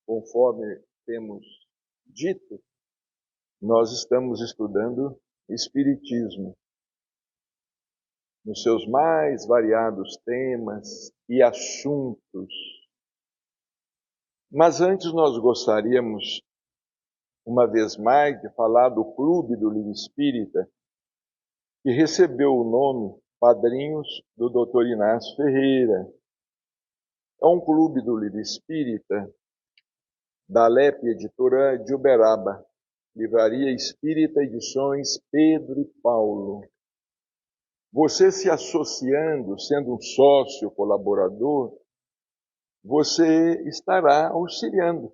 conforme temos dito, nós estamos estudando Espiritismo, nos seus mais variados temas e assuntos. Mas antes nós gostaríamos, uma vez mais, de falar do Clube do Livro Espírita, que recebeu o nome Padrinhos do Dr. Inácio Ferreira. É um clube do livro espírita da LEP Editora de Uberaba, Livraria Espírita Edições Pedro e Paulo. Você se associando, sendo um sócio colaborador, você estará auxiliando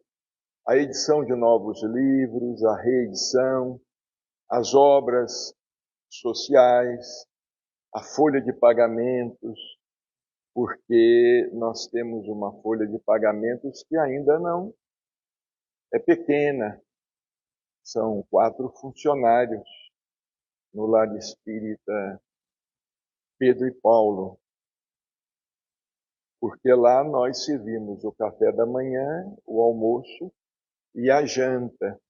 a edição de novos livros, a reedição, as obras sociais, a folha de pagamentos, porque nós temos uma folha de pagamentos que ainda não é pequena. São 4 funcionários no Lar Espírita Pedro e Paulo, porque lá nós servimos o café da manhã, o almoço e a janta.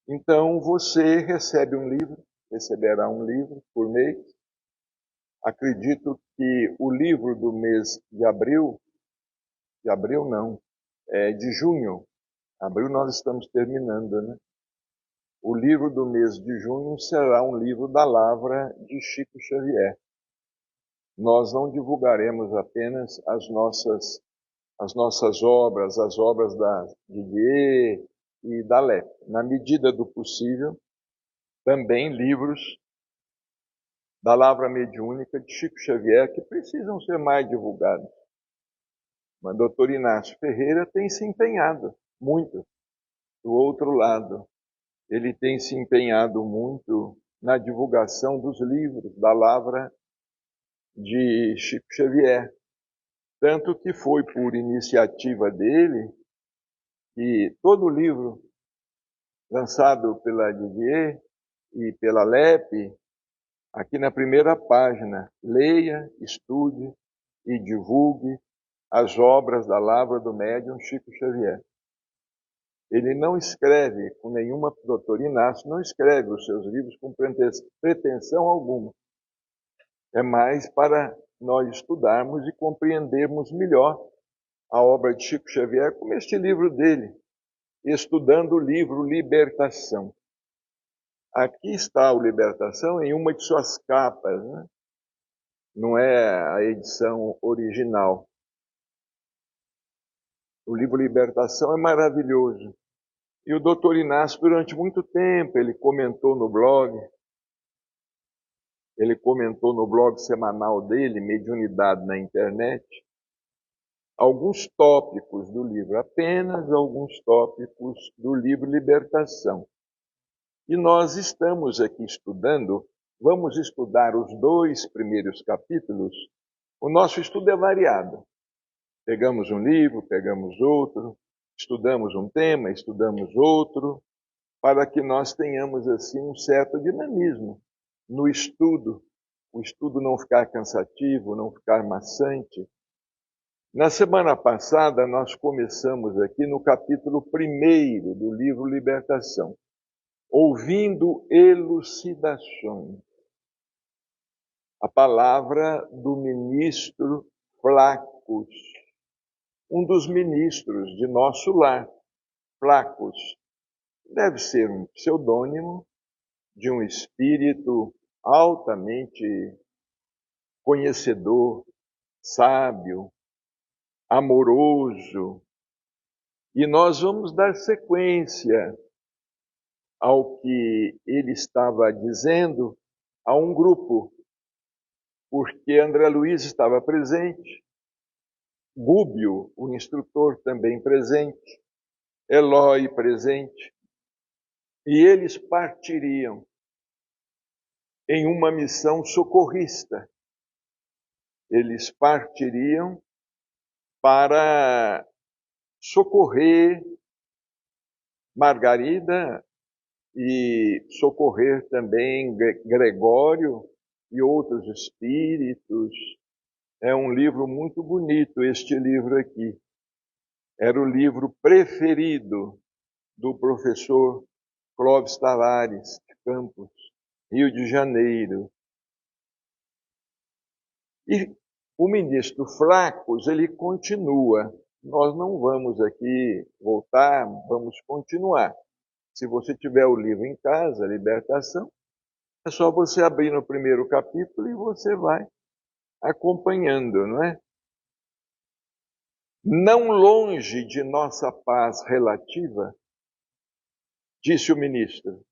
Então você recebe um livro, receberá um livro por mês. Acredito que o livro do mês de abril não, de junho. Abril nós estamos terminando, né? O livro do mês de junho será um livro da Lavra de Chico Xavier. Nós não divulgaremos apenas as nossas obras, as obras da Didier e da LEP. Na medida do possível, também livros da Lavra Mediúnica de Chico Xavier que precisam ser mais divulgados. Mas o Dr. Inácio Ferreira tem se empenhado muito do outro lado. Ele tem se empenhado muito na divulgação dos livros da Lavra de Chico Xavier. Tanto que foi por iniciativa dele que todo livro lançado pela Didier e pela LEP, aqui na primeira página, leia, estude e divulgue as obras da Lavra do Médium Chico Xavier. Ele não escreve com nenhuma, Dr. Inácio não escreve os seus livros com pretensão alguma. É mais para nós estudarmos e compreendermos melhor a obra de Chico Xavier, como este livro dele, estudando o livro Libertação. Aqui está o Libertação em uma de suas capas, né? Não é a edição original. O livro Libertação é maravilhoso. E o Dr. Inácio, durante muito tempo, ele comentou no blog semanal dele, Mediunidade na Internet, alguns tópicos do livro, apenas alguns tópicos do livro Libertação. E nós estamos aqui estudando, vamos estudar os 2 primeiros capítulos. O nosso estudo é variado. Pegamos um livro, pegamos outro, estudamos um tema, estudamos outro, para que nós tenhamos assim um certo dinamismo no estudo, o estudo não ficar cansativo, não ficar maçante. Na semana passada nós começamos aqui no capítulo 1º do livro Libertação, ouvindo elucidações. A palavra do ministro Flacos, um dos ministros de nosso lar. Flacos deve ser um pseudônimo de um espírito altamente conhecedor, sábio, amoroso. E nós vamos dar sequência ao que ele estava dizendo a um grupo, porque André Luiz estava presente, Gúbio, o instrutor, também presente, Eloy presente, e eles partiriam em uma missão socorrista. Eles partiriam para socorrer Margarida e socorrer também Gregório e outros espíritos. É um livro muito bonito, este livro aqui. Era o livro preferido do professor Clóvis Tavares de Campos, Rio de Janeiro. E o ministro Fracos, ele continua. Nós não vamos aqui voltar, vamos continuar. Se você tiver o livro em casa, Libertação, é só você abrir no primeiro capítulo e você vai acompanhando, não é? Não longe de nossa paz relativa, disse o ministro,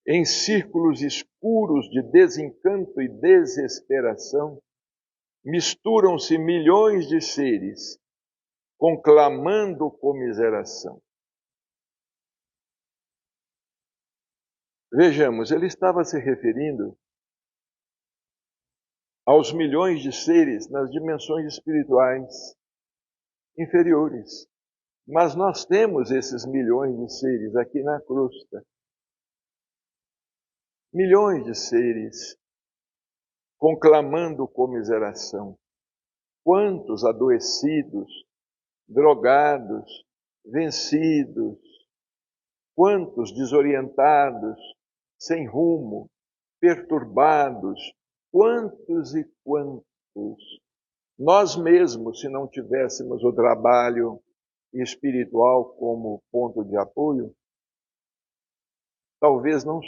em círculos escuros de desencanto e desesperação, misturam-se milhões de seres, conclamando comiseração. Vejamos, ele estava se referindo aos milhões de seres nas dimensões espirituais inferiores. Mas nós temos esses milhões de seres aqui na crosta. Milhões de seres conclamando comiseração. Quantos adoecidos, drogados, vencidos, quantos desorientados, sem rumo, perturbados, quantos e quantos. Nós mesmos, se não tivéssemos o trabalho espiritual como ponto de apoio, talvez não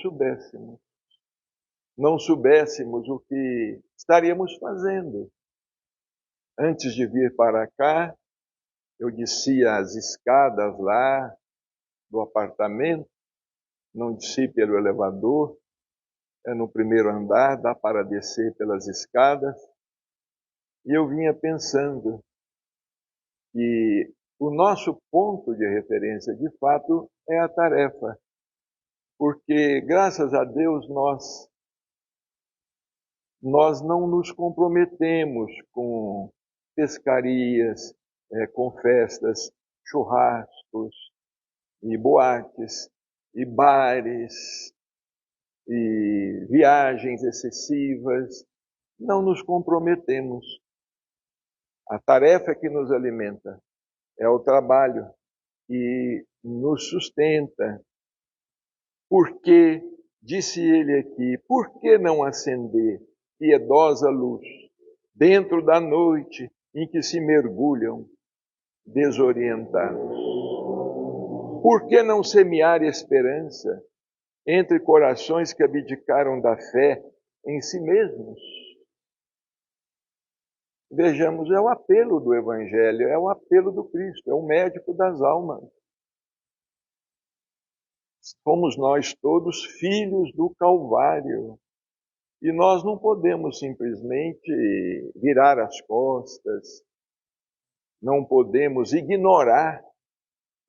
soubéssemos o que estaríamos fazendo. Antes de vir para cá, eu descia as escadas lá do apartamento, não desci pelo elevador, é no primeiro andar, dá para descer pelas escadas, e eu vinha pensando que o nosso ponto de referência, de fato, é a tarefa, porque, graças a Deus, nós não nos comprometemos com pescarias, com festas, churrascos, e boates, e bares, e viagens excessivas. Não nos comprometemos. A tarefa que nos alimenta é o trabalho que nos sustenta. Porque, disse ele aqui, por que não acender piedosa luz dentro da noite em que se mergulham desorientados? Por que não semear esperança entre corações que abdicaram da fé em si mesmos? Vejamos, é o apelo do Evangelho, é o apelo do Cristo, é o médico das almas. Somos nós todos filhos do Calvário. E nós não podemos simplesmente virar as costas, não podemos ignorar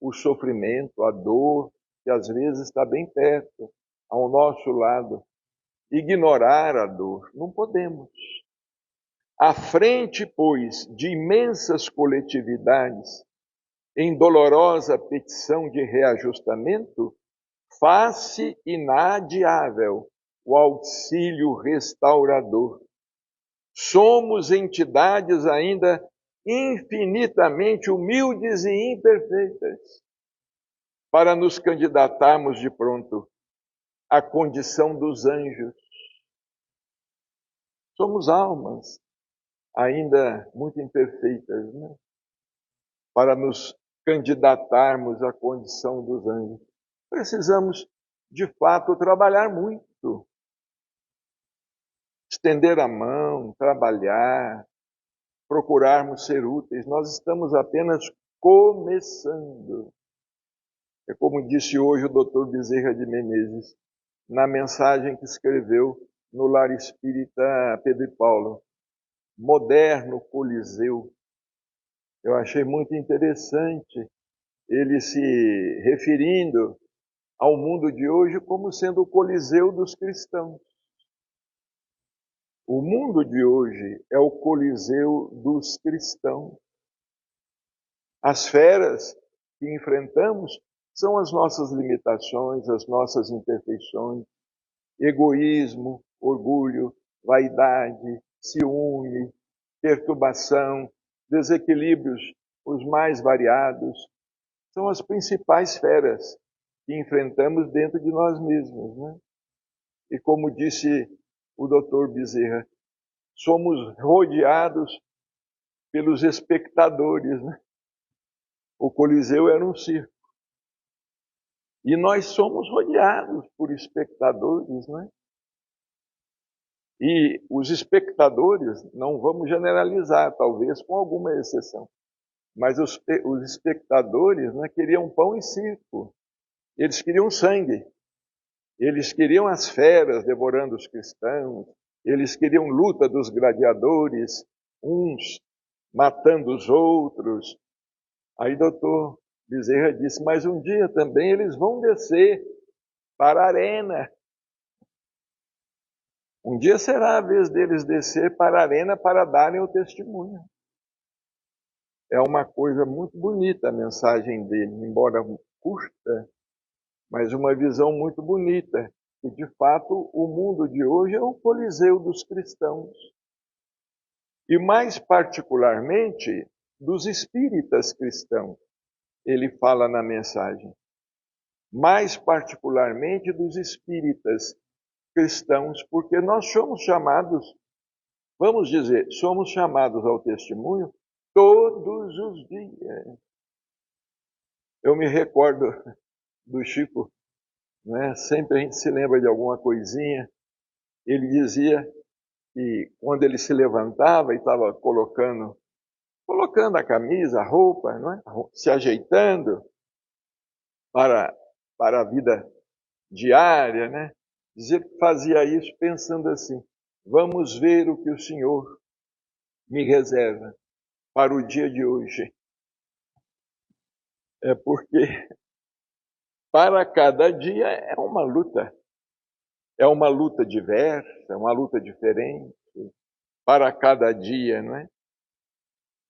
o sofrimento, a dor, que às vezes está bem perto, ao nosso lado. Ignorar a dor, não podemos. À frente, pois, de imensas coletividades, em dolorosa petição de reajustamento, faz-se inadiável o auxílio restaurador. Somos entidades ainda infinitamente humildes e imperfeitas para nos candidatarmos de pronto à condição dos anjos. Somos almas ainda muito imperfeitas, né? Para nos candidatarmos à condição dos anjos. Precisamos, de fato, trabalhar muito. Estender a mão, trabalhar, procurarmos ser úteis. Nós estamos apenas começando. É como disse hoje o Dr. Bezerra de Menezes, na mensagem que escreveu no Lar Espírita Pedro e Paulo. Moderno Coliseu. Eu achei muito interessante ele se referindo ao mundo de hoje como sendo o Coliseu dos cristãos. O mundo de hoje é o Coliseu dos cristãos. As feras que enfrentamos são as nossas limitações, as nossas imperfeições, egoísmo, orgulho, vaidade, ciúme, perturbação, desequilíbrios os mais variados, são as principais feras que enfrentamos dentro de nós mesmos, né? E como disse o Dr. Bezerra, somos rodeados pelos espectadores, né? O Coliseu era um circo. E nós somos rodeados por espectadores, né? E os espectadores, não vamos generalizar, talvez com alguma exceção, mas os espectadores, né, queriam pão e circo. Eles queriam sangue. Eles queriam as feras devorando os cristãos. Eles queriam luta dos gladiadores, uns matando os outros. Aí doutor Bezerra disse, mas um dia também eles vão descer para a arena. Um dia será a vez deles descer para a arena para darem o testemunho. É uma coisa muito bonita a mensagem dele, embora curta, mas uma visão muito bonita. E, de fato, o mundo de hoje é o coliseu dos cristãos. E, mais particularmente, dos espíritas cristãos. Ele fala na mensagem. Mais particularmente dos espíritas cristãos, porque nós somos chamados, vamos dizer, somos chamados ao testemunho todos os dias. Eu me recordo do Chico, né? Sempre a gente se lembra de alguma coisinha. Ele dizia que quando ele se levantava e estava colocando a camisa, a roupa, não é? Se ajeitando para a vida diária, né? Dizia que fazia isso pensando assim, vamos ver o que o Senhor me reserva para o dia de hoje. É porque para cada dia é uma luta diversa, é uma luta diferente, para cada dia, não é?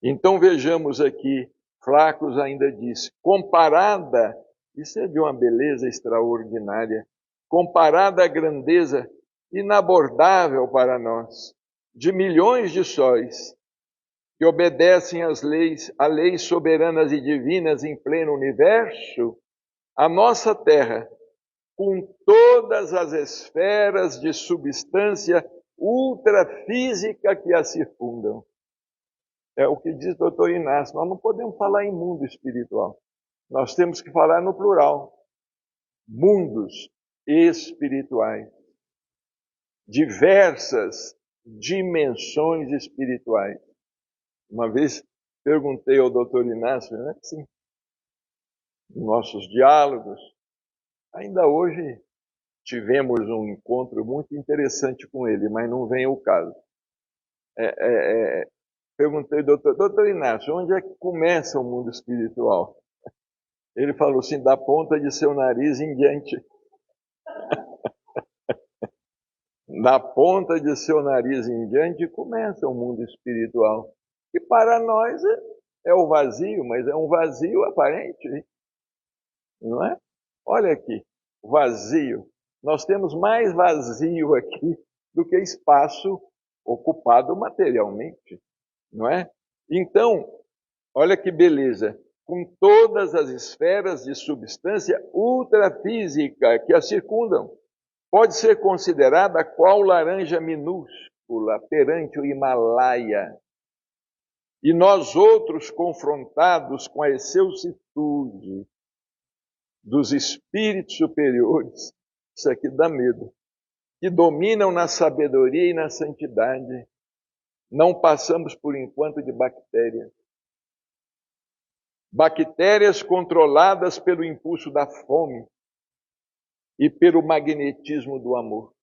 Então vejamos aqui, Flacos ainda diz, comparada, isso é de uma beleza extraordinária, comparada à grandeza inabordável para nós, de milhões de sóis, que obedecem às leis, a leis soberanas e divinas em pleno universo, a nossa Terra, com todas as esferas de substância ultrafísica que a circundam. É o que diz o Dr. Inácio, nós não podemos falar em mundo espiritual. Nós temos que falar no plural. Mundos espirituais. Diversas dimensões espirituais. Uma vez perguntei ao Dr. Inácio, né, assim, em nossos diálogos, ainda hoje tivemos um encontro muito interessante com ele, mas não vem ao caso. Perguntei, doutor Inácio, onde é que começa o mundo espiritual? Ele falou assim, da ponta de seu nariz em diante. Da ponta de seu nariz em diante começa o mundo espiritual. E para nós é o vazio, mas é um vazio aparente, não é? Olha aqui, vazio. Nós temos mais vazio aqui do que espaço ocupado materialmente, não é? Então, olha que beleza, com todas as esferas de substância ultrafísica que a circundam, pode ser considerada qual laranja minúscula perante o Himalaia. E nós outros confrontados com a excelsitude dos espíritos superiores, isso aqui dá medo, que dominam na sabedoria e na santidade, não passamos por enquanto de bactérias. Bactérias controladas pelo impulso da fome e pelo magnetismo do amor.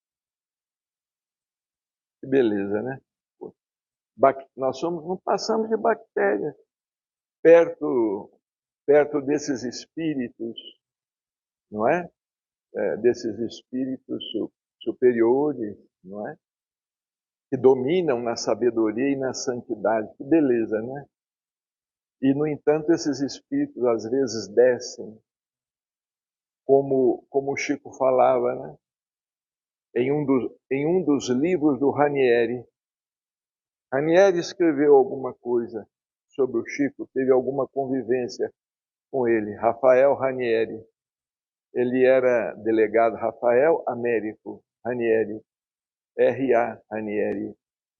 Que beleza, né? Nós não passamos de bactérias perto desses espíritos, não é? Desses espíritos superiores, não é? Que dominam na sabedoria e na santidade. Que beleza, né? E, no entanto, esses espíritos às vezes descem, como o Chico falava, né? Em um dos livros do Ranieri. Ranieri escreveu alguma coisa sobre o Chico teve alguma convivência com ele, Rafael Ranieri. Ele era delegado Rafael Américo Ranieri, R.A. Ranieri.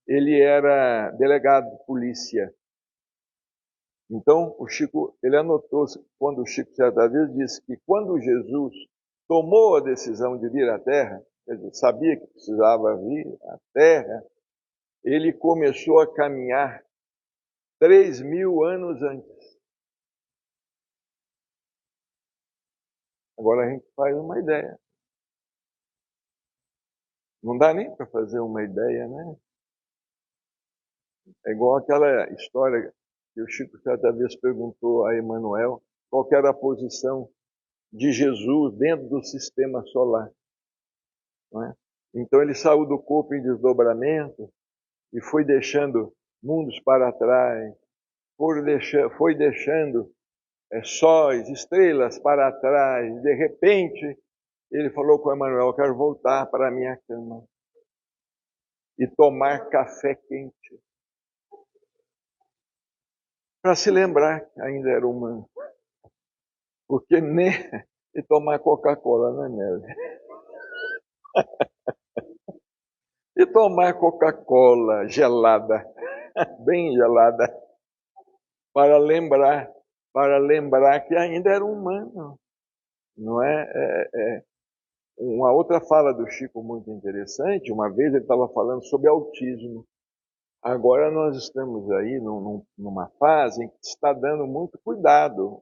Ele era delegado de polícia. Então, o Chico, ele anotou, quando o Chico certa vez disse que quando Jesus tomou a decisão de vir à Terra, quer dizer, sabia que precisava vir à Terra, ele começou a caminhar 3.000 anos antes. Agora a gente faz uma ideia. Não dá nem para fazer uma ideia, né? É igual aquela história que o Chico certa vez perguntou a Emmanuel qual era a posição de Jesus dentro do sistema solar. Não é? Então ele saiu do corpo em desdobramento e foi deixando mundos para trás, foi deixando sóis, estrelas para trás. De repente, ele falou com Emmanuel: eu quero voltar para a minha cama e tomar café quente, para se lembrar que ainda era humano. Porque nem e tomar Coca-Cola, né, Nelly? E tomar Coca-Cola gelada, bem gelada, para lembrar que ainda era humano, não é? Uma outra fala do Chico muito interessante, uma vez ele estava falando sobre autismo. Agora nós estamos aí numa fase em que está dando muito cuidado,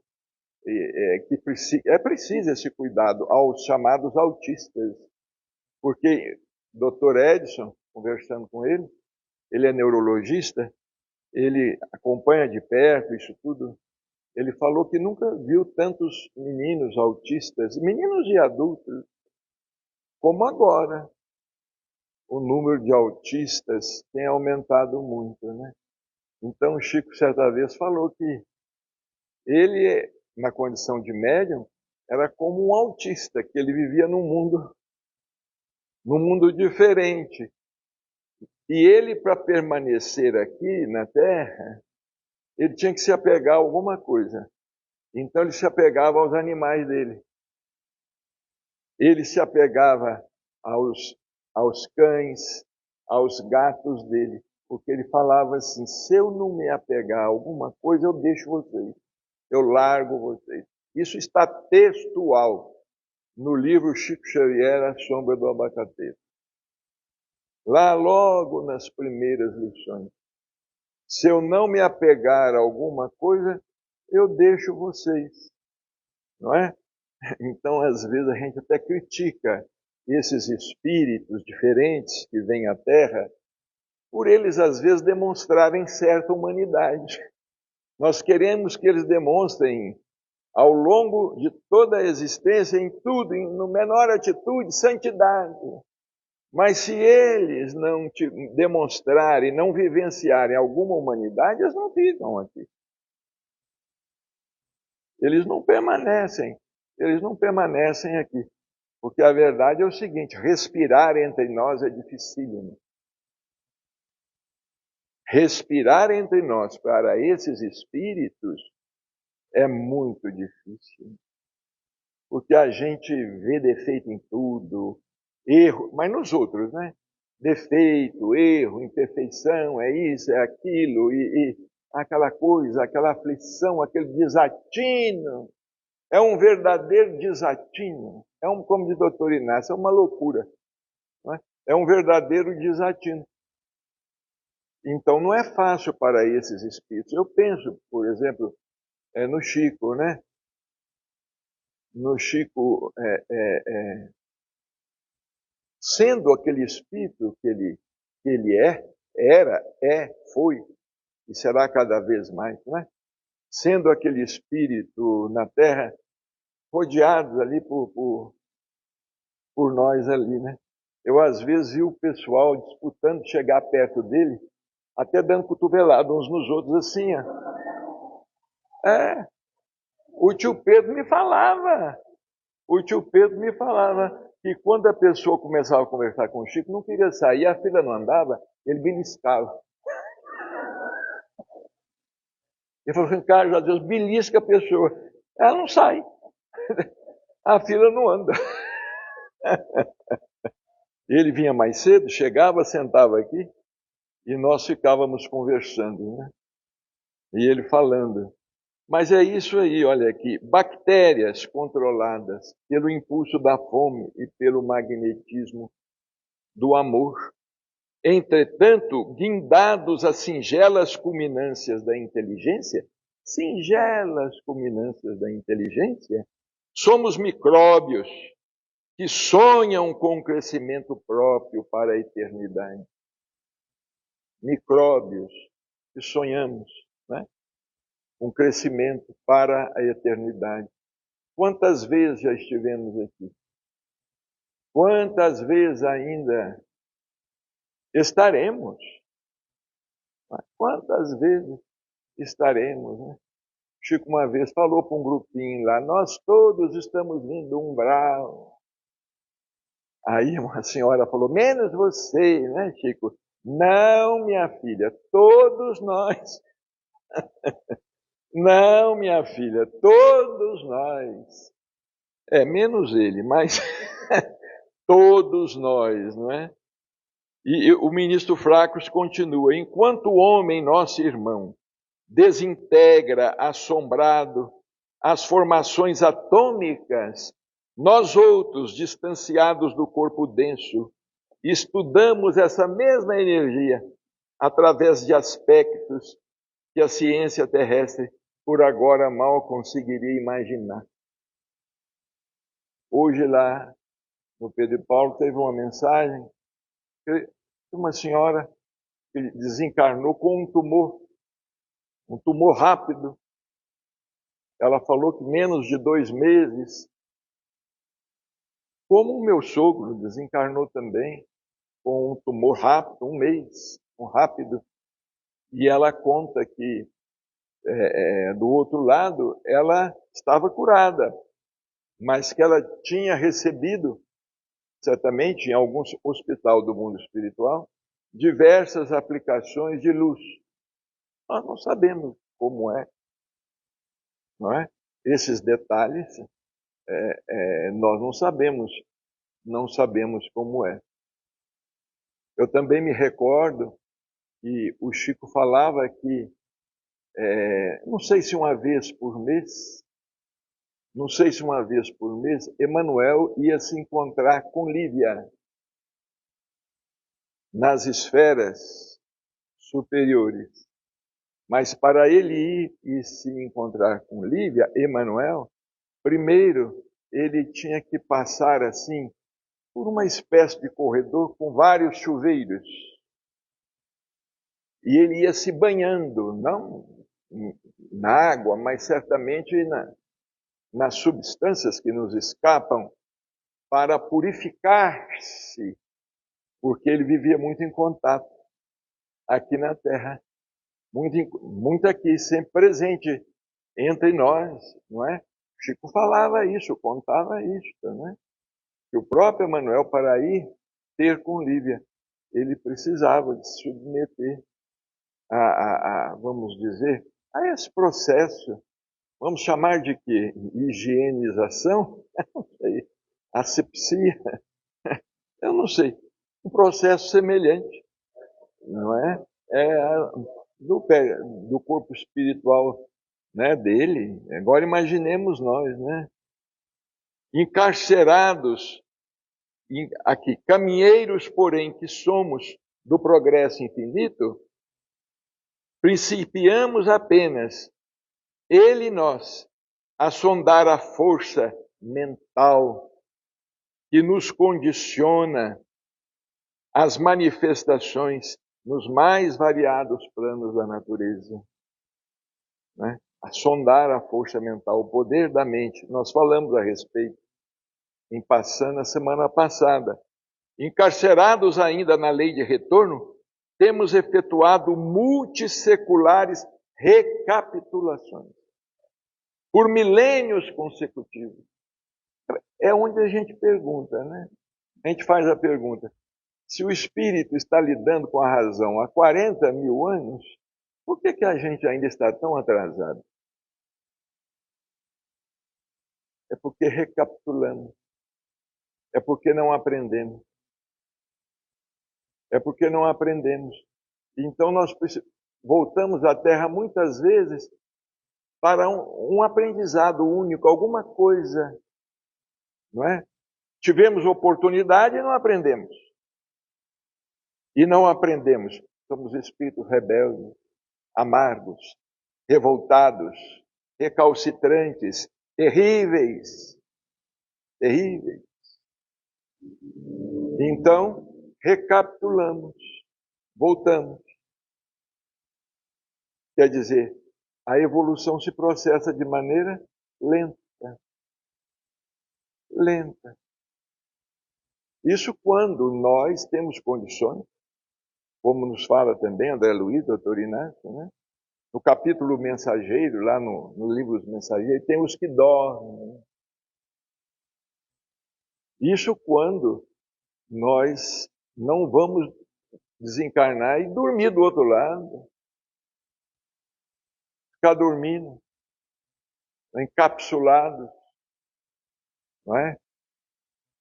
que é preciso esse cuidado aos chamados autistas, porque Dr. Edson, conversando com ele é neurologista, ele acompanha de perto isso tudo. Ele falou que nunca viu tantos meninos autistas, meninos e adultos, como agora. O número de autistas tem aumentado muito, né? Então, o Chico, certa vez, falou que ele, na condição de médium, era como um autista, que ele vivia num mundo diferente. E ele, para permanecer aqui na Terra, ele tinha que se apegar a alguma coisa. Então, ele se apegava aos animais dele. Ele se apegava aos cães, aos gatos dele, porque ele falava assim: se eu não me apegar a alguma coisa, eu deixo vocês, eu largo vocês. Isso está textual no livro Chico Xavier, A Sombra do Abacateiro. Lá logo nas primeiras lições. Se eu não me apegar a alguma coisa, eu deixo vocês. Não é? Então, às vezes, a gente até critica esses espíritos diferentes que vêm à Terra, por eles, às vezes, demonstrarem certa humanidade. Nós queremos que eles demonstrem, ao longo de toda a existência, em tudo, no menor atitude, santidade. Mas se eles não demonstrarem, não vivenciarem alguma humanidade, eles não ficam aqui. Eles não permanecem aqui. Porque a verdade é o seguinte: respirar entre nós é dificílimo. Respirar entre nós para esses espíritos é muito difícil. Porque a gente vê defeito em tudo, erro, mas nos outros, né? Defeito, erro, imperfeição, é isso, é aquilo, e aquela coisa, aquela aflição, aquele desatino. É um verdadeiro desatino. Como diz o doutor Inácio, é uma loucura. Não é? É um verdadeiro desatino. Então não é fácil para esses espíritos. Eu penso, por exemplo, no Chico, né? No Chico, sendo aquele espírito que ele foi e será cada vez mais, né? Sendo aquele espírito na Terra, rodeados ali por nós ali, né? Eu às vezes vi o pessoal disputando chegar perto dele, até dando cotovelada uns nos outros assim, ó. O tio Pedro me falava que quando a pessoa começava a conversar com o Chico, não queria sair, a fila não andava, ele beliscava. Ele falou assim, Carlos, Deus belisca a pessoa. Ela não sai. A fila não anda. Ele vinha mais cedo, chegava, sentava aqui e nós ficávamos conversando, né? E ele falando. Mas é isso aí, olha aqui, bactérias controladas pelo impulso da fome e pelo magnetismo do amor. Entretanto, guindados às singelas culminâncias da inteligência, somos micróbios que sonham com o crescimento próprio para a eternidade. Micróbios que sonhamos, né? Um crescimento para a eternidade. Quantas vezes já estivemos aqui? Quantas vezes ainda estaremos? Quantas vezes estaremos, né? Chico uma vez falou para um grupinho lá, nós todos estamos vindo do umbral. Aí uma senhora falou, menos você, né, Chico? Não, minha filha, todos nós. Não, minha filha, todos nós. Menos ele, mas todos nós, não é? E o ministro Fracos continua, enquanto o homem, nosso irmão, desintegra, assombrado, as formações atômicas, nós outros, distanciados do corpo denso, estudamos essa mesma energia através de aspectos que a ciência terrestre por agora mal conseguiria imaginar. Hoje lá no Pedro e Paulo teve uma mensagem de uma senhora que desencarnou com um tumor rápido. Ela falou que menos de 2 meses, como o meu sogro desencarnou também com um tumor rápido, 1 mês, rápido. E ela conta que do outro lado ela estava curada, mas que ela tinha recebido, certamente em algum hospital do mundo espiritual, diversas aplicações de luz. Nós não sabemos como é, não é? Esses detalhes nós não sabemos como é. Eu também me recordo que o Chico falava que, não sei se uma vez por mês, Emmanuel ia se encontrar com Lívia nas esferas superiores. Mas para ele ir e se encontrar com Lívia, Emmanuel, primeiro ele tinha que passar assim por uma espécie de corredor com vários chuveiros. E ele ia se banhando, não na água, mas certamente nas substâncias que nos escapam, para purificar-se, porque ele vivia muito em contato aqui na Terra, muito aqui, sempre presente entre nós, não é? Chico falava isso, contava isso, não é? Que o próprio Emmanuel, para ir ter com Lívia, ele precisava de se submeter vamos dizer, a esse processo, vamos chamar de quê? Higienização? Não sei. Asepsia? Eu não sei. Um processo semelhante, não é? Do corpo espiritual, né, dele. Agora imaginemos nós, né? Encarcerados, aqui, caminheiros, porém, que somos do progresso infinito, principiamos apenas, ele e nós, a sondar a força mental que nos condiciona às manifestações nos mais variados planos da natureza. Né? A sondar a força mental, o poder da mente. Nós falamos a respeito em passando a semana passada. Encarcerados ainda na lei de retorno, temos efetuado multisseculares recapitulações por milênios consecutivos. É onde a gente pergunta, né? A gente faz a pergunta, se o espírito está lidando com a razão há 40 mil anos, Por que a gente ainda está tão atrasado? É porque recapitulamos. É porque não aprendemos. É porque não aprendemos. Então nós voltamos à Terra muitas vezes para um aprendizado único, alguma coisa, não é? Tivemos oportunidade e não aprendemos. E não aprendemos. Somos espíritos rebeldes, amargos, revoltados, recalcitrantes, terríveis. Terríveis. Então, recapitulamos, voltamos. Quer dizer, a evolução se processa de maneira lenta. Lenta. Isso quando nós temos condições, como nos fala também André Luiz, doutor Inácio, né? No capítulo Mensageiro, lá no livro dos Mensageiros, tem os que dormem. Né? Isso quando nós não vamos desencarnar e dormir do outro lado. Ficar dormindo, encapsulados, não é?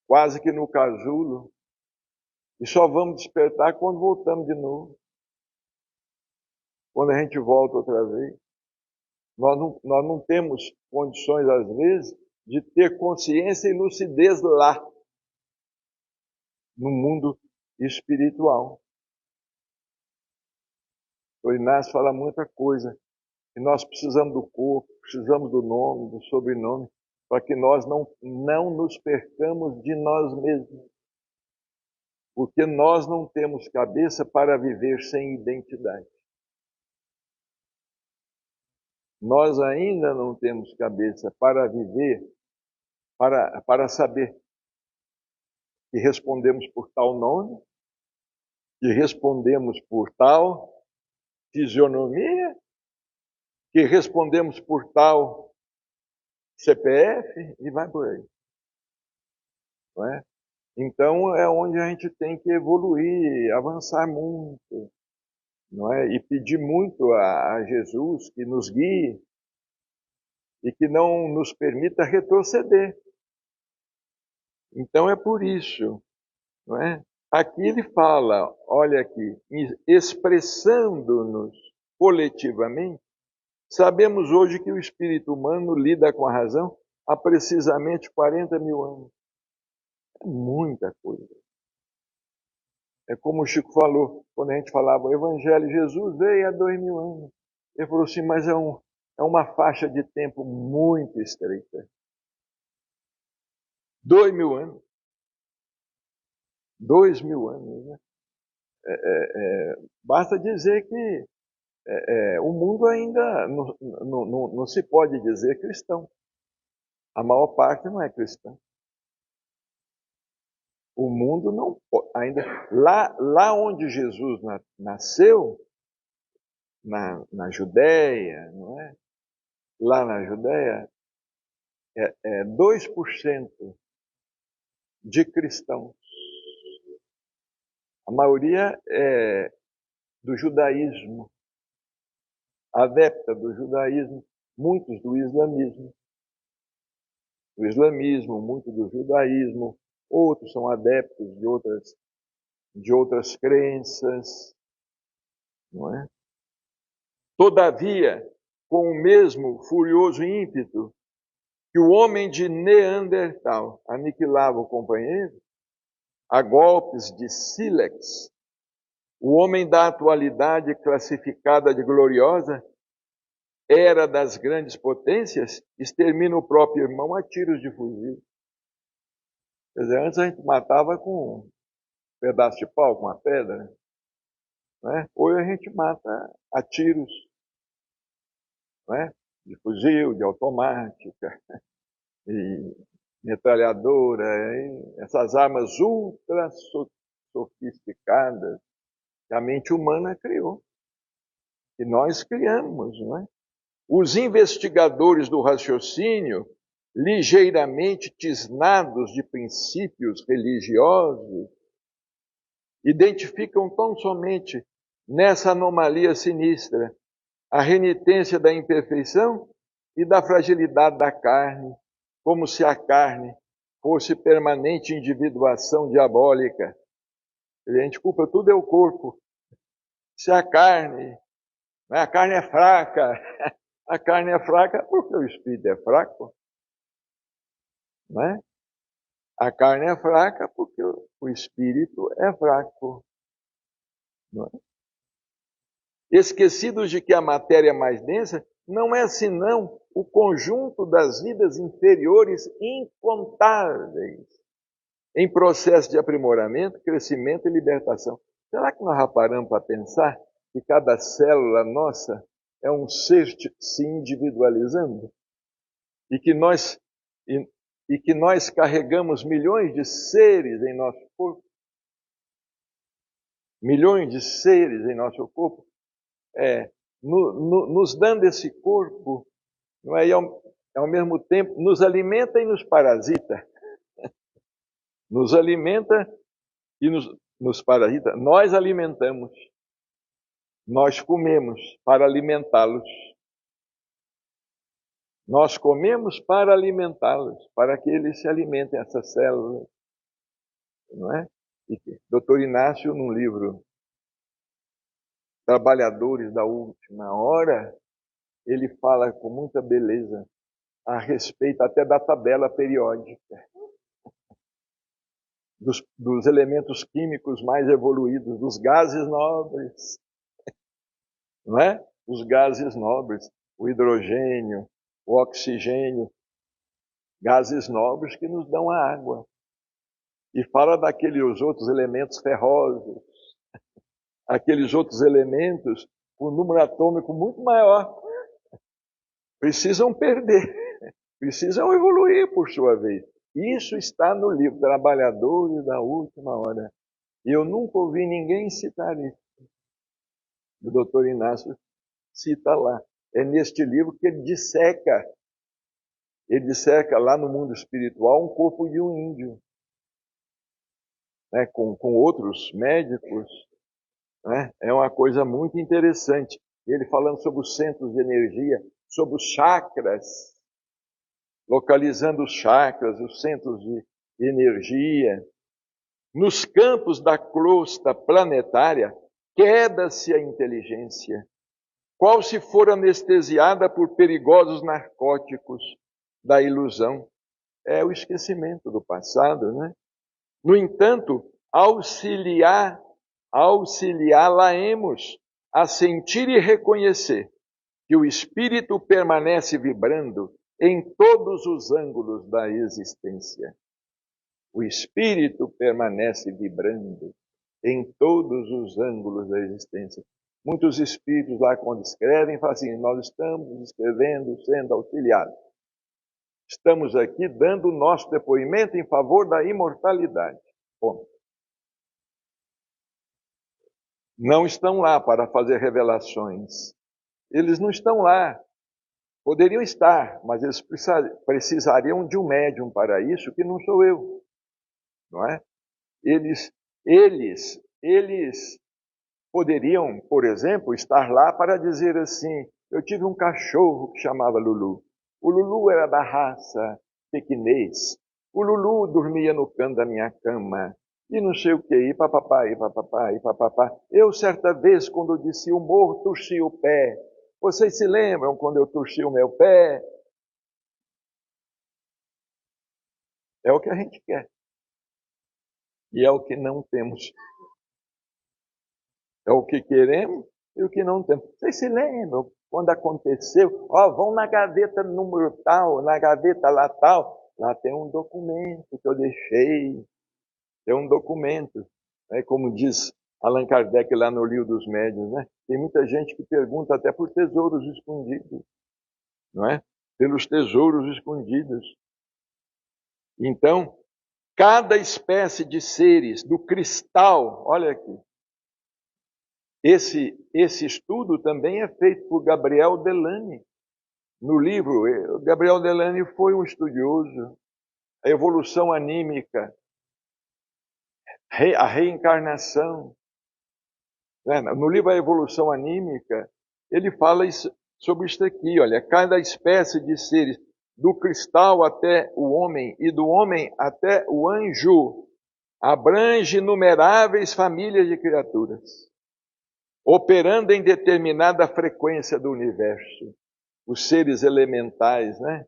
Quase que no casulo. E só vamos despertar quando voltamos de novo. Quando a gente volta outra vez. Nós não temos condições, às vezes, de ter consciência e lucidez lá, no mundo espiritual. O Inácio fala muita coisa. E nós precisamos do corpo, precisamos do nome, do sobrenome, para que nós não nos percamos de nós mesmos. Porque nós não temos cabeça para viver sem identidade. Nós ainda não temos cabeça para viver, para saber que respondemos por tal nome, que respondemos por tal fisionomia, que respondemos por tal CPF e vai por aí. Não é? Então é onde a gente tem que evoluir, avançar muito, não é? E pedir muito a Jesus que nos guie e que não nos permita retroceder. Então é por isso, não é? Aqui ele fala, olha aqui, expressando-nos coletivamente, sabemos hoje que o espírito humano lida com a razão há precisamente 40 mil anos. É muita coisa. É como o Chico falou, quando a gente falava o Evangelho, Jesus veio há 2000 anos. Ele falou assim, mas é uma faixa de tempo muito estreita. 2000 anos. 2000 anos, né? Basta dizer que o mundo ainda não se pode dizer cristão. A maior parte não é cristã. O mundo não ainda lá onde Jesus nasceu, na Judéia, não é? Lá na Judéia, 2% de cristãos. A maioria é do judaísmo, adepta do judaísmo, muitos do islamismo. Do islamismo, muito do judaísmo, outros são adeptos de outras crenças, não é? Todavia, com o mesmo furioso ímpeto que o homem de Neandertal aniquilava o companheiro, a golpes de sílex, o homem da atualidade classificada de gloriosa, era das grandes potências, extermina o próprio irmão a tiros de fuzil. Quer dizer, antes a gente matava com um pedaço de pau, com uma pedra, né? Hoje a gente mata a tiros, né? De fuzil, de automática, e metralhadora, essas armas ultra sofisticadas que a mente humana criou, que nós criamos, não é? Os investigadores do raciocínio, ligeiramente tisnados de princípios religiosos, identificam tão somente nessa anomalia sinistra a renitência da imperfeição e da fragilidade da carne, como se a carne fosse permanente individuação diabólica. A gente culpa tudo é o corpo. Se a carne é fraca, a carne é fraca porque o espírito é fraco, não é? A carne é fraca porque o espírito é fraco, não é? Esquecidos de que a matéria mais densa não é senão o conjunto das vidas inferiores incontáveis, em processo de aprimoramento, crescimento e libertação. Será que nós já paramos para pensar que cada célula nossa é um ser se individualizando? E que nós carregamos milhões de seres em nosso corpo? Milhões de seres em nosso corpo? Nos dando esse corpo, não é? E ao mesmo tempo nos alimenta e nos parasita. Nos alimenta e nos parasita. Nós alimentamos, nós comemos para alimentá-los. Nós comemos para alimentá-los, para que eles se alimentem, essas células. Não é? E Dr. Inácio, num livro Trabalhadores da Última Hora, ele fala com muita beleza a respeito até da tabela periódica, dos elementos químicos mais evoluídos, dos gases nobres, não é? Os gases nobres, o hidrogênio, o oxigênio, gases nobres que nos dão a água. E fala daqueles outros elementos ferrosos, aqueles outros elementos com número atômico muito maior, precisam perder, precisam evoluir por sua vez. Isso está no livro Trabalhadores da Última Hora. E eu nunca ouvi ninguém citar isso. O doutor Inácio cita lá. É neste livro que ele disseca lá no mundo espiritual um corpo de um índio, né, com outros médicos. Né? É uma coisa muito interessante. Ele falando sobre os centros de energia, sobre os chakras, localizando os chakras, os centros de energia. Nos campos da crosta planetária, queda-se a inteligência, qual se for anestesiada por perigosos narcóticos da ilusão. É o esquecimento do passado, né? No entanto, auxiliá-la-emos a sentir e reconhecer que o espírito permanece vibrando em todos os ângulos da existência. O espírito permanece vibrando em todos os ângulos da existência. Muitos espíritos lá, quando escrevem, falam assim: nós estamos escrevendo, sendo auxiliados. Estamos aqui dando o nosso depoimento em favor da imortalidade. Ponto. Não estão lá para fazer revelações. Eles não estão lá. Poderiam estar, mas eles precisariam de um médium para isso, que não sou eu. Não é? Eles poderiam, por exemplo, estar lá para dizer assim: eu tive um cachorro que chamava Lulu. O Lulu era da raça pequinês. O Lulu dormia no canto da minha cama. E não sei o que, e papapá, e papapá, e papapá. Eu, certa vez, quando disse o morro, torci o pé. Vocês se lembram quando eu torci o meu pé? É o que a gente quer. E é o que não temos. É o que queremos e o que não temos. Vocês se lembram quando aconteceu? Vão na gaveta número tal, na gaveta lá tal. Lá tem um documento que eu deixei. Tem um documento. Né? Como diz Allan Kardec lá no Livro dos Médiuns, né? Tem muita gente que pergunta até por tesouros escondidos. Não é? Pelos tesouros escondidos. Então, cada espécie de seres, do cristal, olha aqui, esse estudo também é feito por Gabriel Delany. No livro, Gabriel Delany foi um estudioso, a evolução anímica, a reencarnação. No livro A Evolução Anímica, ele fala sobre isso aqui, olha, cada espécie de seres, do cristal até o homem e do homem até o anjo, abrange inumeráveis famílias de criaturas, operando em determinada frequência do universo. Os seres elementais, né?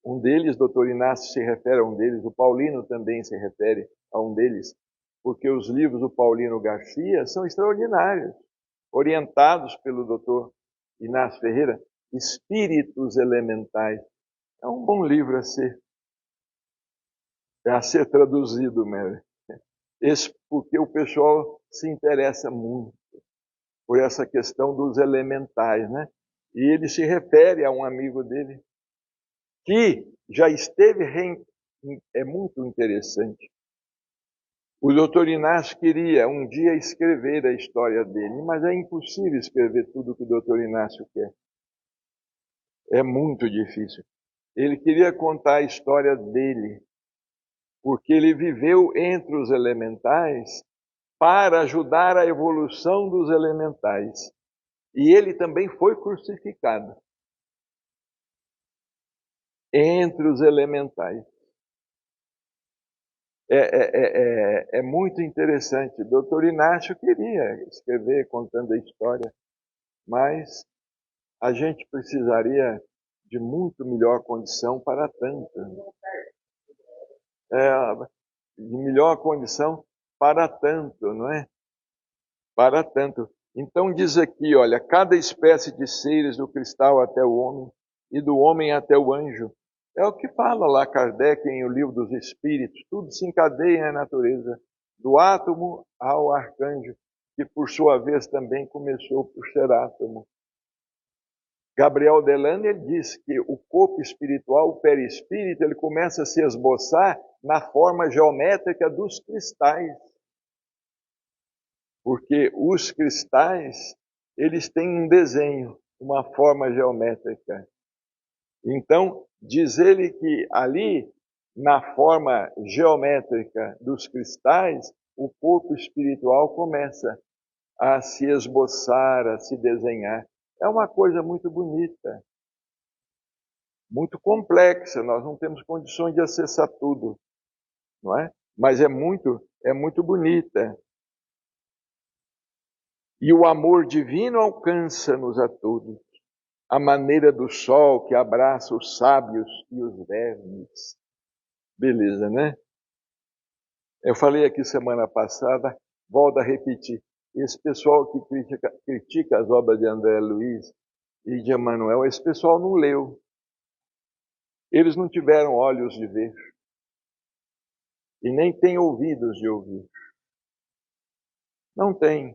Um deles, Dr. Inácio se refere a um deles, o Paulino também se refere a um deles, porque os livros do Paulino Garcia são extraordinários, orientados pelo Dr. Inácio Ferreira, Espíritos Elementais. É um bom livro a ser traduzido, Mary. Porque o pessoal se interessa muito por essa questão dos elementais, né? E ele se refere a um amigo dele que já esteve é muito interessante. O doutor Inácio queria um dia escrever a história dele, mas é impossível escrever tudo que o doutor Inácio quer. É muito difícil. Ele queria contar a história dele, porque ele viveu entre os elementais para ajudar a evolução dos elementais. E ele também foi crucificado entre os elementais. É muito interessante. O doutor Inácio queria escrever contando a história, mas a gente precisaria de muito melhor condição para tanto. De melhor condição para tanto, não é? Para tanto. Então diz aqui, olha, cada espécie de seres, do cristal até o homem, e do homem até o anjo. É o que fala lá Kardec em O Livro dos Espíritos. Tudo se encadeia na natureza, do átomo ao arcanjo, que por sua vez também começou por ser átomo. Gabriel Delane, ele diz que o corpo espiritual, o perispírito, ele começa a se esboçar na forma geométrica dos cristais. Porque os cristais, eles têm um desenho, uma forma geométrica. Então, diz ele que ali, na forma geométrica dos cristais, o corpo espiritual começa a se esboçar, a se desenhar. É uma coisa muito bonita, muito complexa, nós não temos condições de acessar tudo, não é? Mas é muito bonita. E o amor divino alcança-nos a todos, à maneira do sol que abraça os sábios e os vermes. Beleza, né? Eu falei aqui semana passada, volto a repetir, esse pessoal que critica as obras de André Luiz e de Emmanuel, esse pessoal não leu. Eles não tiveram olhos de ver e nem têm ouvidos de ouvir. Não tem.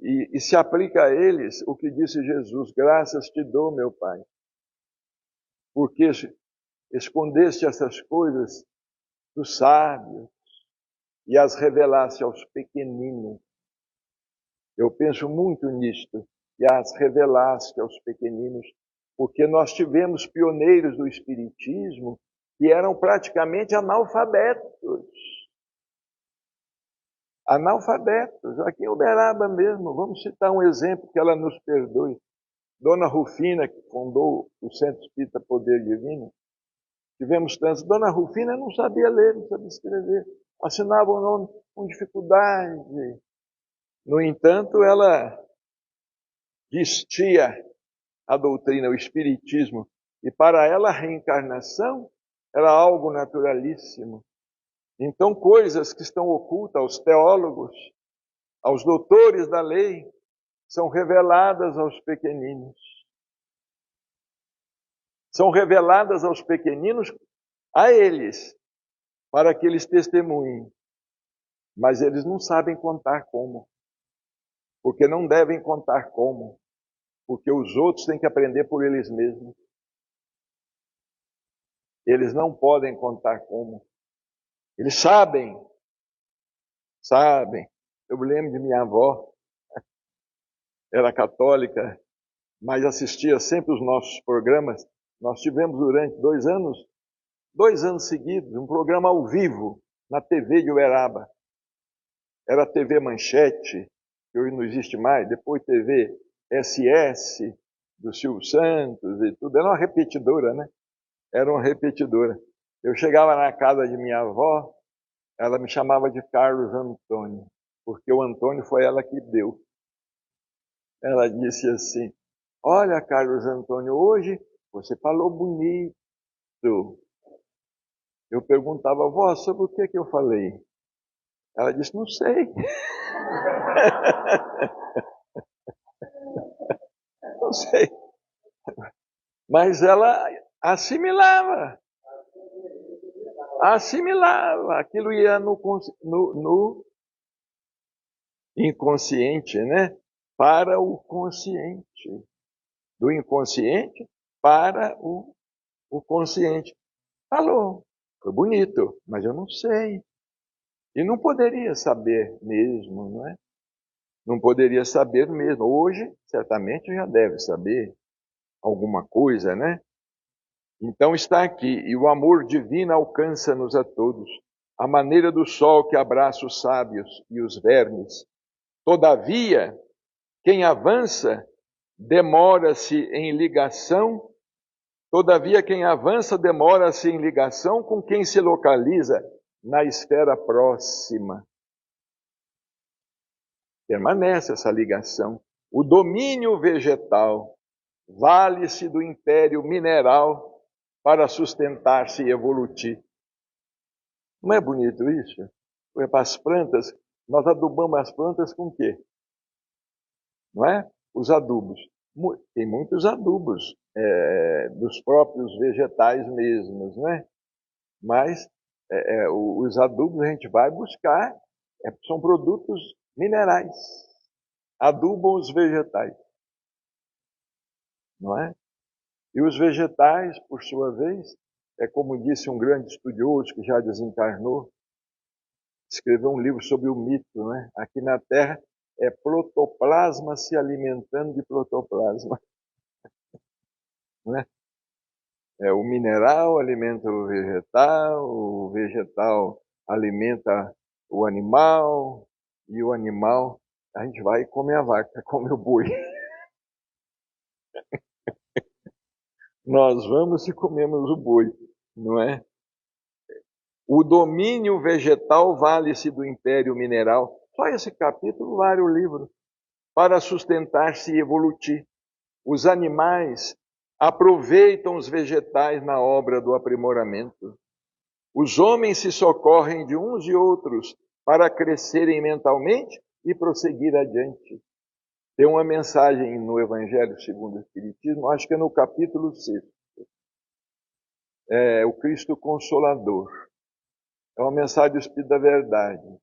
E se aplica a eles o que disse Jesus: graças te dou, meu Pai, porque escondeste essas coisas dos sábios e as revelaste aos pequeninos. Eu penso muito nisto, e as revelaste aos pequeninos, porque nós tivemos pioneiros do Espiritismo que eram praticamente analfabetos. Analfabetos, aqui em Uberaba mesmo. Vamos citar um exemplo que ela nos perdoe. Dona Rufina, que fundou o Centro Espírita Poder Divino, tivemos tantos. Dona Rufina não sabia ler, não sabia escrever, assinava o nome com dificuldade. No entanto, ela vestia a doutrina, o Espiritismo, e para ela a reencarnação era algo naturalíssimo. Então, coisas que estão ocultas aos teólogos, aos doutores da lei, são reveladas aos pequeninos. São reveladas aos pequeninos, a eles, para que eles testemunhem. Mas eles não sabem contar como. Porque não devem contar como. Porque os outros têm que aprender por eles mesmos. Eles não podem contar como. Eles sabem. Eu me lembro de minha avó, era católica, mas assistia sempre os nossos programas. Nós tivemos durante 2 anos seguidos, um programa ao vivo na TV de Uberaba. Era a TV Manchete, que hoje não existe mais, depois TV SS, do Silvio Santos e tudo. Era uma repetidora, né? Era uma repetidora. Eu chegava na casa de minha avó, ela me chamava de Carlos Antônio, porque o Antônio foi ela que deu. Ela disse assim: olha, Carlos Antônio, hoje você falou bonito. Eu perguntava, vó, sobre o que eu falei? Ela disse, não sei. Não sei. Mas ela assimilava. Aquilo ia no inconsciente, né? Para o consciente. Do inconsciente para o consciente. Falou, foi bonito, mas eu não sei. E não poderia saber mesmo, não é? Não poderia saber mesmo. Hoje, certamente, já deve saber alguma coisa, né? Então está aqui, e o amor divino alcança-nos a todos, à maneira do sol que abraça os sábios e os vermes. Todavia, quem avança demora-se em ligação, todavia quem avança demora-se em ligação com quem se localiza na esfera próxima. Permanece essa ligação. O domínio vegetal vale-se do império mineral para sustentar-se e evoluir. Não é bonito isso? Para as plantas, nós adubamos as plantas com o quê? Não é? Os adubos. Tem muitos adubos dos próprios vegetais mesmos, né? Mas os adubos a gente vai buscar, são produtos minerais. Adubam os vegetais, não é? E os vegetais, por sua vez, como disse um grande estudioso que já desencarnou, escreveu um livro sobre o mito, né? Aqui na Terra é protoplasma se alimentando de protoplasma, né? O mineral alimenta o vegetal alimenta o animal, e o animal, a gente vai e come a vaca, come o boi. Nós vamos e comemos o boi, não é? O domínio vegetal vale-se do império mineral. Só esse capítulo vale o livro. Para sustentar-se e evoluir. Os animais aproveitam os vegetais na obra do aprimoramento. Os homens se socorrem de uns e outros para crescerem mentalmente e prosseguir adiante. Tem uma mensagem no Evangelho segundo o Espiritismo, acho que é no capítulo 6. É o Cristo Consolador. É uma mensagem do Espírito da Verdade.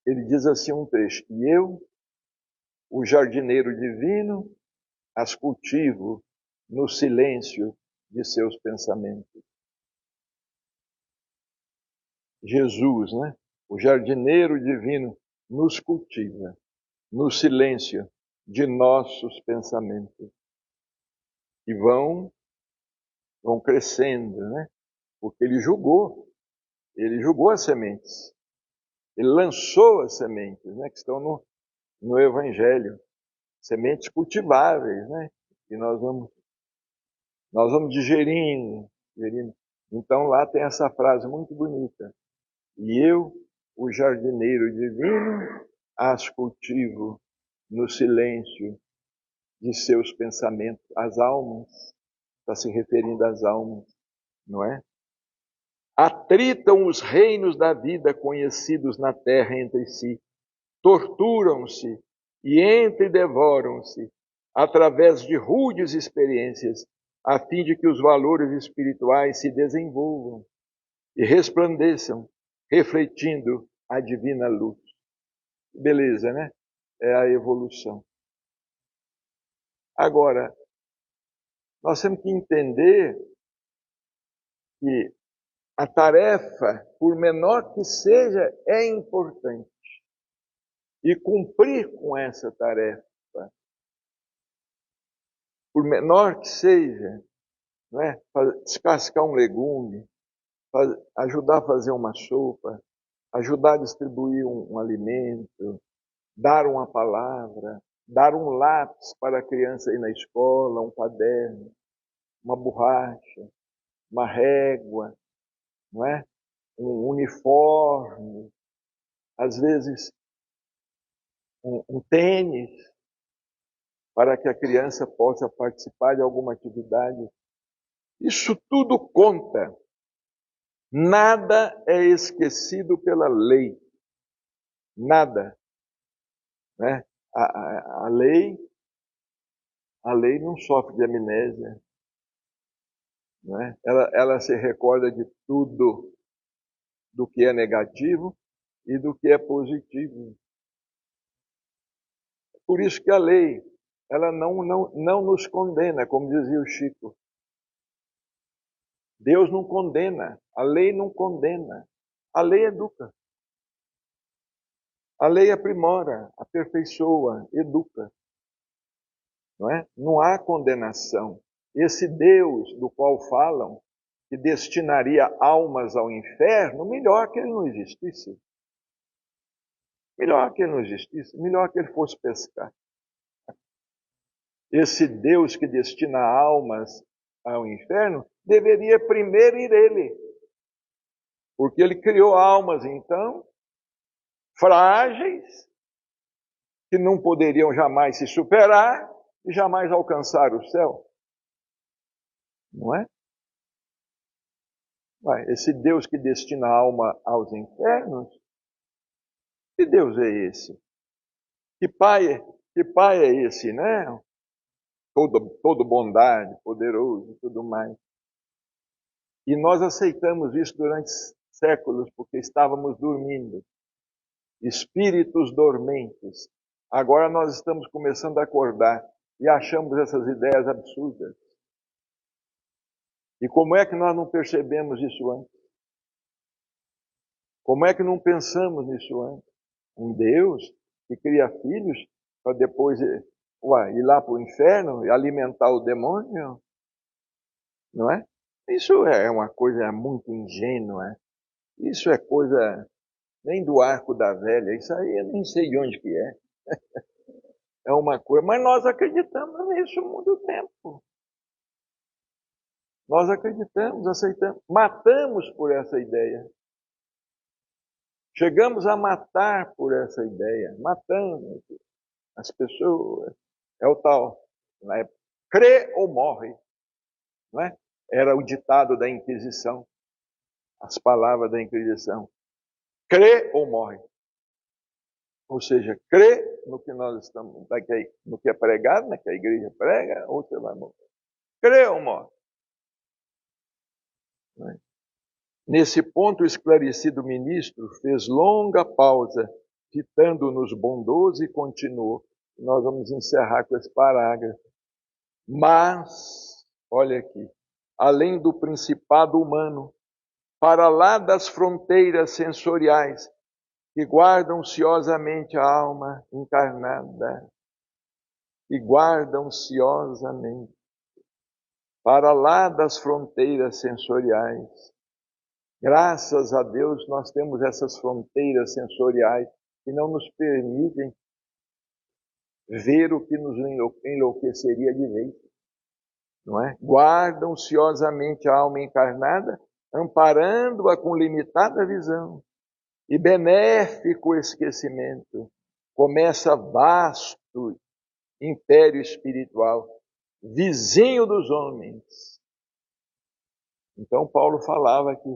Ele diz assim um trecho: e eu, o jardineiro divino, as cultivo no silêncio de seus pensamentos. Jesus, né? O jardineiro divino nos cultiva no silêncio de nossos pensamentos. E vão crescendo, né? Porque ele julgou as sementes. Ele lançou as sementes, né? Que estão no Evangelho. Sementes cultiváveis, né? E nós vamos digerindo. Então lá tem essa frase muito bonita. E eu, o jardineiro divino, as cultivo no silêncio de seus pensamentos. As almas, está se referindo às almas, não é? Atritam os reinos da vida conhecidos na terra entre si, torturam-se e entredevoram-se através de rudes experiências, a fim de que os valores espirituais se desenvolvam e resplandeçam, refletindo a divina luz. Beleza, né? É a evolução. Agora, nós temos que entender que a tarefa, por menor que seja, é importante. E cumprir com essa tarefa, por menor que seja, não é? Descascar um legume, ajudar a fazer uma sopa, ajudar a distribuir um alimento, dar uma palavra, dar um lápis para a criança ir na escola, um caderno, uma borracha, uma régua, não é? Um uniforme, às vezes um tênis, para que a criança possa participar de alguma atividade. Isso tudo conta. Nada é esquecido pela lei. Nada. Né? A lei não sofre de amnésia. Né? Ela se recorda de tudo, do que é negativo e do que é positivo. Por isso que a lei, ela não nos condena, como dizia o Chico. Deus não condena, a lei não condena, a lei educa. A lei aprimora, aperfeiçoa, educa. Não é? Não há condenação. Esse Deus do qual falam, que destinaria almas ao inferno, melhor que ele não existisse. Melhor que ele não existisse, melhor que ele fosse pescar. Esse Deus que destina almas ao inferno, deveria primeiro ir ele. Porque ele criou almas, então, frágeis, que não poderiam jamais se superar e jamais alcançar o céu. Não é? Esse Deus que destina a alma aos infernos, que Deus é esse? Que pai é esse, né? Todo bondade, poderoso e tudo mais. E nós aceitamos isso durante séculos, porque estávamos dormindo. Espíritos dormentes. Agora nós estamos começando a acordar e achamos essas ideias absurdas. E como é que nós não percebemos isso antes? Como é que não pensamos nisso antes? Um Deus que cria filhos para depois ir lá para o inferno e alimentar o demônio? Não é? Isso é uma coisa muito ingênua. Isso é coisa nem do arco da velha. Isso aí eu nem sei de onde que é. É uma coisa. Mas nós acreditamos nisso muito tempo. Nós acreditamos, aceitamos, matamos por essa ideia. Chegamos a matar por essa ideia. Matamos as pessoas. É o tal, na época, crê ou morre. Não é? Era o ditado da Inquisição. As palavras da Inquisição. Crê ou morre. Ou seja, crê no que nós estamos, no que é pregado, né, que a igreja prega, ou você vai morrer. Crê ou morre. Não é? Nesse ponto, o esclarecido ministro fez longa pausa, fitando-nos bondoso e continuou. Nós vamos encerrar com esse parágrafo. Mas, olha aqui, além do principado humano, para lá das fronteiras sensoriais que guardam ansiosamente a alma encarnada, que guardam ansiosamente, para lá das fronteiras sensoriais. Graças a Deus nós temos essas fronteiras sensoriais que não nos permitem ver o que nos enlouqueceria de vez. Não é? Guardam ansiosamente a alma encarnada, amparando-a com limitada visão. E benéfico esquecimento começa vasto império espiritual, vizinho dos homens. Então Paulo falava que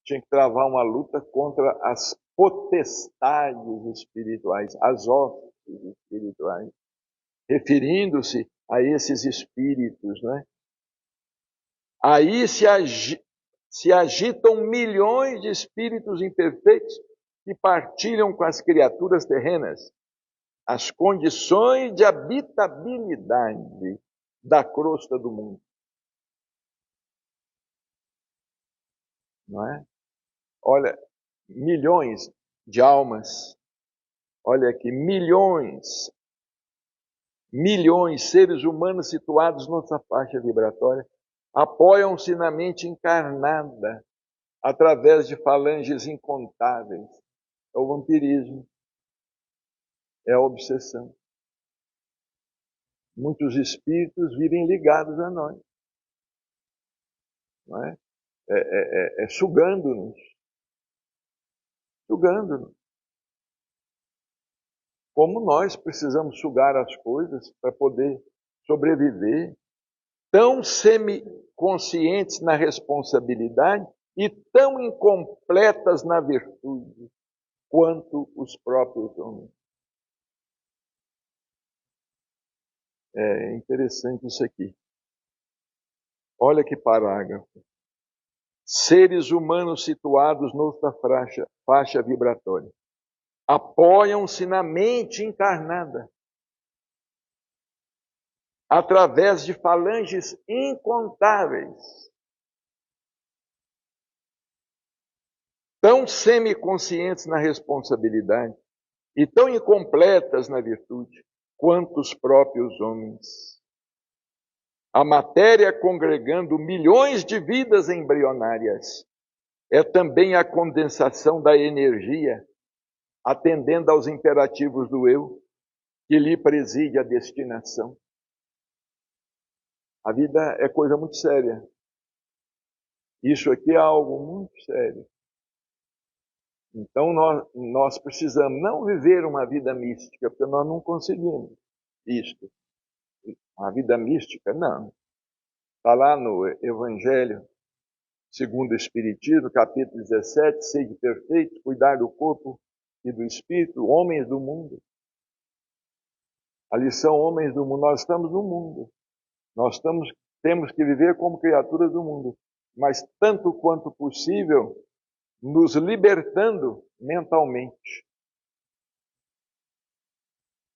tinha que travar uma luta contra as potestades espirituais, as hostes espirituais, referindo-se a esses espíritos, né? Aí se agitam milhões de espíritos imperfeitos que partilham com as criaturas terrenas as condições de habitabilidade da crosta do mundo. Não é? Olha, milhões de almas, olha aqui, milhões seres humanos situados nessa faixa vibratória, apoiam-se na mente encarnada através de falanges incontáveis. É o vampirismo, é a obsessão. muitos espíritos virem ligados a nós, não é? Sugando-nos, sugando-nos. Como nós precisamos sugar as coisas para poder sobreviver, tão semiconscientes na responsabilidade e tão incompletas na virtude quanto os próprios homens. É interessante isso aqui. Olha que parágrafo. Seres humanos situados noutra faixa vibratória apoiam-se na mente encarnada através de falanges incontáveis, tão semiconscientes na responsabilidade e tão incompletas na virtude quanto os próprios homens. A matéria congregando milhões de vidas embrionárias é também a condensação da energia, atendendo aos imperativos do eu, que lhe preside a destinação. A vida é coisa muito séria. Isso aqui é algo muito sério. Então nós precisamos não viver uma vida mística, porque nós não conseguimos isto. A vida mística, não. Está lá no Evangelho segundo o Espiritismo, capítulo 17, sede perfeitos, cuidar do corpo e do espírito, homens do mundo. Ali são homens do mundo, nós estamos no mundo. Temos que viver como criaturas do mundo, mas tanto quanto possível, nos libertando mentalmente,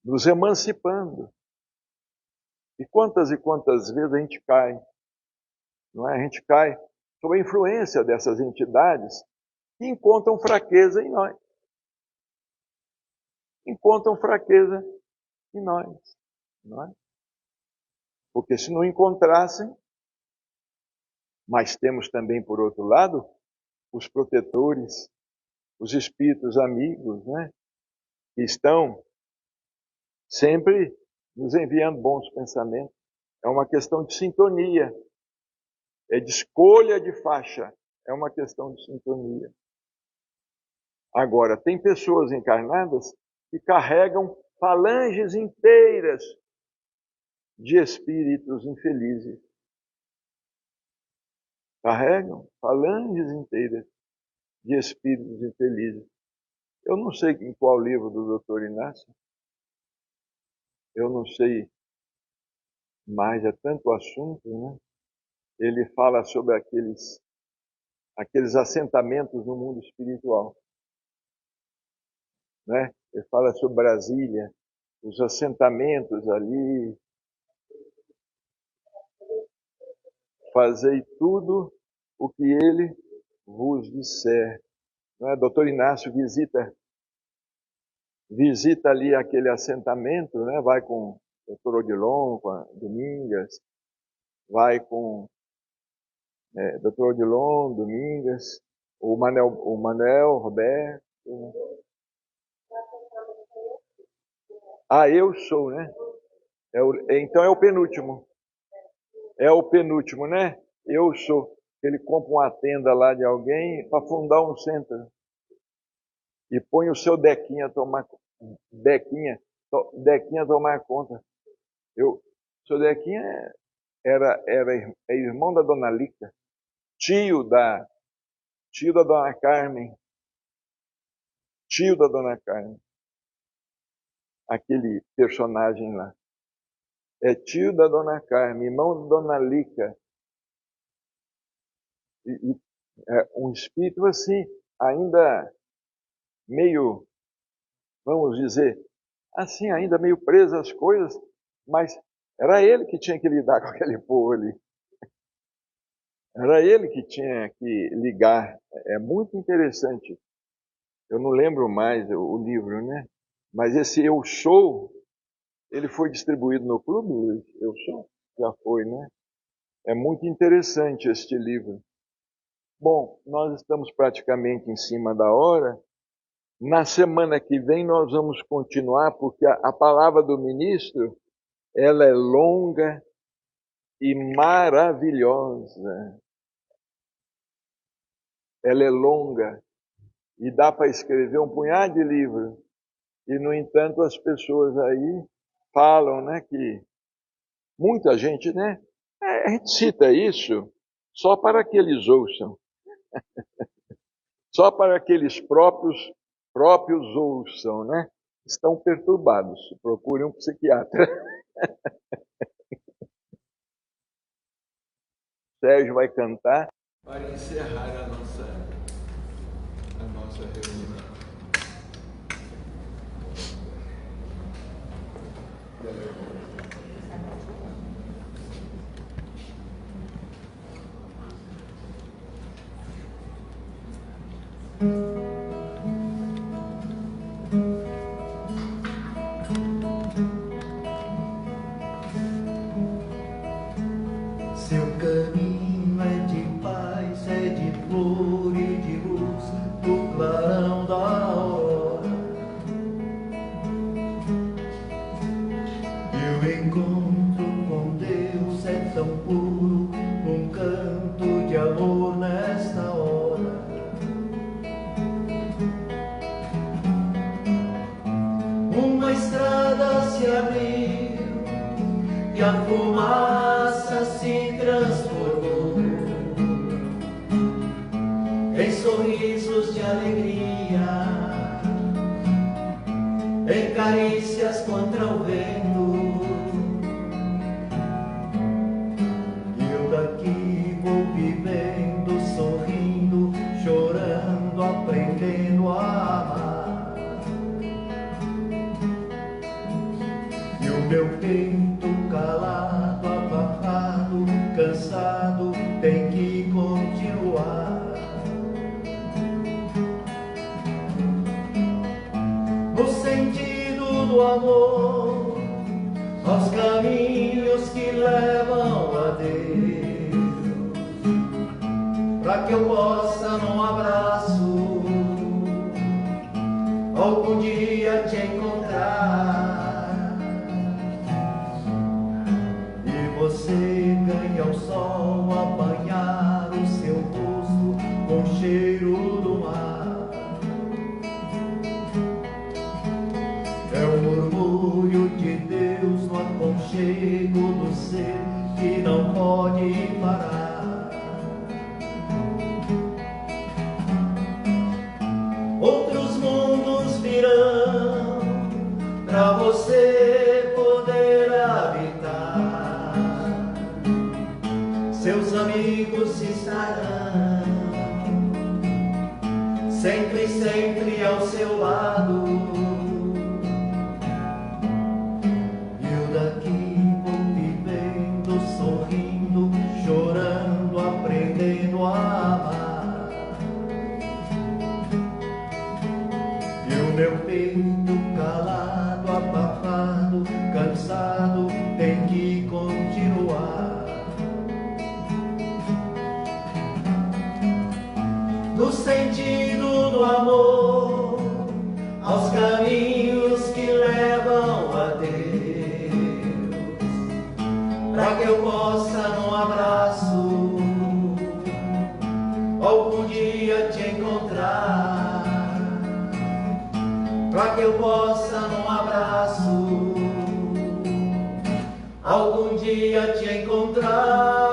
nos emancipando. E quantas vezes a gente cai, não é? A gente cai sob a influência dessas entidades que encontram fraqueza em nós. Encontram fraqueza em nós, não é? Porque se não encontrassem, mas temos também, por outro lado, os protetores, os espíritos amigos, né? Que estão sempre nos enviando bons pensamentos. É uma questão de sintonia, é de escolha de faixa, é uma questão de sintonia. Agora, tem pessoas encarnadas que carregam falanges inteiras de espíritos infelizes. Carregam falanges inteiras de espíritos infelizes. Eu não sei em qual livro do Dr. Inácio, eu não sei mais, é tanto assunto, né? Ele fala sobre aqueles assentamentos no mundo espiritual, né? Ele fala sobre Brasília, os assentamentos ali, fazei tudo o que ele vos disser. Né? Doutor Inácio visita ali aquele assentamento, né? Vai com o doutor Odilon, com a Domingas, vai com doutor Odilon, Domingas, o Manuel Roberto. Eu sou, né? Então é o penúltimo. É o penúltimo, né? Eu sou. Ele compra uma tenda lá de alguém para fundar um centro. E põe o seu Dequinha a tomar conta. O seu Dequinha é irmão da dona Lica, tio da dona Carmen. Tio da dona Carmen. Aquele personagem lá. É tio da dona Carmen, irmão da dona Lica. Um espírito assim, ainda meio, vamos dizer, assim, ainda meio preso às coisas, mas era ele que tinha que lidar com aquele povo ali. Era ele que tinha que ligar. É muito interessante. Eu não lembro mais o livro, né? Mas esse Eu Sou, ele foi distribuído no clube, Eu Sou? Já foi, né? É muito interessante este livro. Bom, nós estamos praticamente em cima da hora. Na semana que vem nós vamos continuar, porque a palavra do ministro ela é longa e maravilhosa. Ela é longa e dá para escrever um punhado de livros. E, no entanto, as pessoas aí falam, né, que muita gente, né, a gente cita isso só para que eles ouçam, só para que eles próprios ouçam, né? Estão perturbados, procurem um psiquiatra. Sérgio vai cantar para encerrar a nossa reunião. Seu caminho é de paz, é de flor e de luz, do clarão da aurora. E o encontro com Deus é tão puro, um canto de amor nesta hora. Uma estrada se abriu e a fumaça se transformou em sorrisos de alegria, em carícias contra o vento. E eu daqui vou vivendo, sorrindo, chorando, aprendendo a amar. E o meu peito calado, abafado, cansado, tem que continuar. No sentido do amor, aos caminhos que levam a Deus, para que eu possa num abraço algum dia te encontrar. E você ganha o sol a banhar o seu rosto com o cheiro do mar. É o murmúrio de Deus no aconchego do ser que não pode parar. Outros mundos virão pra você poder habitar. Seus amigos estarão sempre, sempre ao seu lado. Sorrindo, chorando, aprendendo a amar. E o meu peito calado, abafado, cansado, tem que continuar. No sentido do amor, aos caminhos que levam a Deus, para que eu possa num abraço algum dia te encontrar. Para que eu possa num abraço algum dia te encontrar.